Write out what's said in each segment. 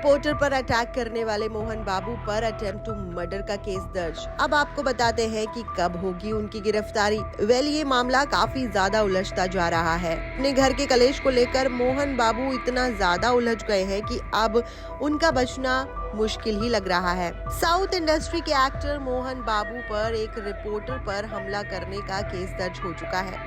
Reporter पर attack करने वाले मोहन बाबू पर अटेम्प्ट टू मर्डर का केस दर्ज। अब आपको बताते हैं कि कब होगी उनकी गिरफ्तारी। ये मामला काफी ज्यादा उलझता जा रहा है। अपने घर के कलेश को लेकर मोहन बाबू इतना ज्यादा उलझ गए हैं कि अब उनका बचना मुश्किल ही लग रहा है। साउथ इंडस्ट्री के एक्टर मोहन बाबू पर एक रिपोर्टर पर हमला करने का केस दर्ज हो चुका है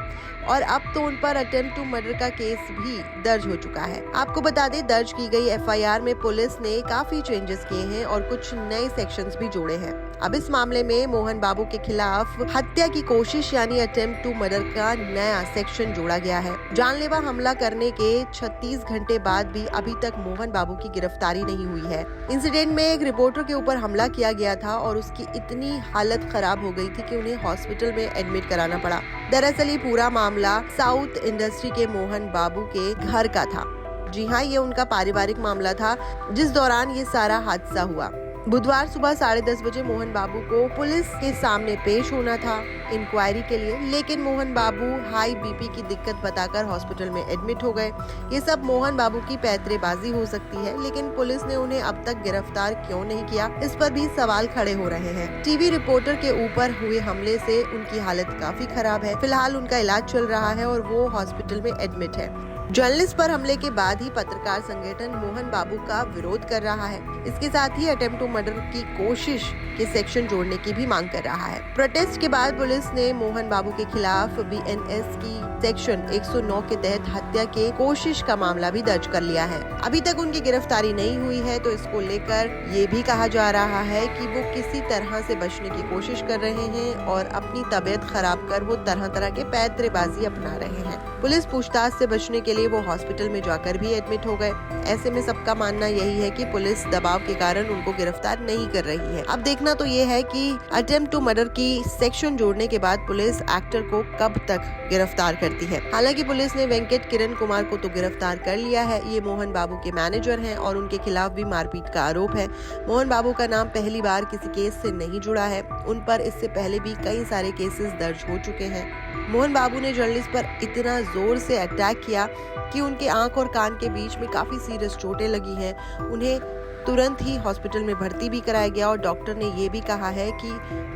और अब तो उन पर अटेम्प्ट टू मर्डर का केस भी दर्ज हो चुका है। आपको बता दें, दर्ज की गई एफआईआर में पुलिस ने काफी चेंजेस किए हैं और कुछ नए सेक्शंस भी जोड़े हैं। अब इस मामले में मोहन बाबू के खिलाफ हत्या की कोशिश यानी अटेम्प्ट टू मर्डर का नया सेक्शन जोड़ा गया है। जानलेवा हमला करने के 36 घंटे बाद भी अभी तक मोहन बाबू की गिरफ्तारी नहीं हुई है। इंसिडेंट में एक रिपोर्टर के ऊपर हमला किया गया था और उसकी इतनी हालत खराब हो गई थी कि उन्हें हॉस्पिटल में एडमिट कराना पड़ा। दरअसल ये पूरा मामला साउथ इंडस्ट्री के मोहन बाबू के घर का था। जी हाँ, ये उनका पारिवारिक मामला था जिस दौरान ये सारा हादसा हुआ। बुधवार सुबह 10:30 बजे मोहन बाबू को पुलिस के सामने पेश होना था इंक्वायरी के लिए, लेकिन मोहन बाबू हाई बीपी की दिक्कत बताकर हॉस्पिटल में एडमिट हो गए। ये सब मोहन बाबू की पैंतरेबाजी हो सकती है, लेकिन पुलिस ने उन्हें अब तक गिरफ्तार क्यों नहीं किया, इस पर भी सवाल खड़े हो रहे हैं। टीवी रिपोर्टर के ऊपर हुए हमले से उनकी हालत काफी खराब है। फिलहाल उनका इलाज चल रहा है और वो हॉस्पिटल में एडमिट है। जर्नलिस्ट पर हमले के बाद ही पत्रकार संगठन मोहन बाबू का विरोध कर रहा है। इसके साथ ही अटेम्प्ट टू मर्डर की कोशिश के सेक्शन जोड़ने की भी मांग कर रहा है। प्रोटेस्ट के बाद पुलिस ने मोहन बाबू के खिलाफ बीएनएस की सेक्शन 109 के तहत हत्या के कोशिश का मामला भी दर्ज कर लिया है। अभी तक उनकी गिरफ्तारी नहीं हुई है, तो इसको लेकर ये भी कहा जा रहा है कि वो किसी तरह से बचने की कोशिश कर रहे हैं और अपनी तबीयत खराब कर वो तरह तरह के पैंतरेबाजी अपना रहे हैं। पुलिस पूछताछ से बचने के लिए वो हॉस्पिटल में जाकर भी एडमिट हो गए। ऐसे में सबका मानना यही है कि पुलिस दबाव के कारण उनको गिरफ्तार नहीं कर रही है। अब देखना तो ये है कि अटेम्प्ट टू मर्डर की सेक्शन जोड़ने के बाद पुलिस एक्टर को कब तक गिरफ्तार करती है। हालांकि पुलिस ने वेंकट किरण कुमार को तो गिरफ्तार कर लिया है। ये मोहन बाबू के मैनेजर हैं और उनके खिलाफ भी मारपीट का आरोप है। मोहन बाबू का नाम पहली बार किसी केस से नहीं जुड़ा है। उन पर इससे पहले भी कई सारे केसेस दर्ज हो चुके हैं। मोहन बाबू ने जर्नलिस्ट पर इतना जोर से अटैक किया कि उनके आंख और कान के बीच में काफी सीरियस चोटें लगी हैं। उन्हें तुरंत ही हॉस्पिटल में भर्ती भी कराया गया और डॉक्टर ने ये भी कहा है कि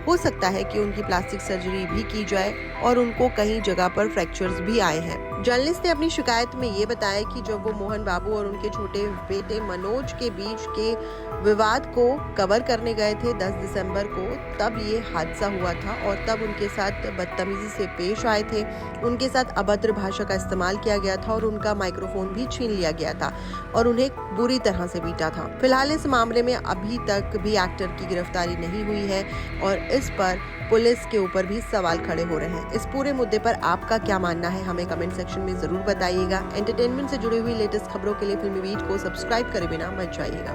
हो सकता है कि उनकी प्लास्टिक सर्जरी भी की जाए और उनको कई जगह पर फ्रैक्चर्स भी आए हैं। जर्नलिस्ट ने अपनी शिकायत में ये बताया कि जब वो मोहन बाबू और उनके छोटे बेटे मनोज के बीच के विवाद को कवर करने गए थे 10 दिसंबर को, तब ये हादसा हुआ था और तब उनके साथ बदतमीजी से पेश आए थे। उनके साथ अभद्र भाषा का इस्तेमाल किया गया था और उनका माइक्रोफोन भी छीन लिया गया था और उन्हें बुरी तरह से पीटा था। फिलहाल इस मामले में अभी तक भी एक्टर की गिरफ्तारी नहीं हुई है और इस पर पुलिस के ऊपर भी सवाल खड़े हो रहे हैं। इस पूरे मुद्दे पर आपका क्या मानना है, हमें कमेंट सेक्शन में जरूर बताइएगा। एंटरटेनमेंट से जुड़ी हुई लेटेस्ट खबरों के लिए फिल्मी बीट को सब्सक्राइब करे बिना मत जाइएगा।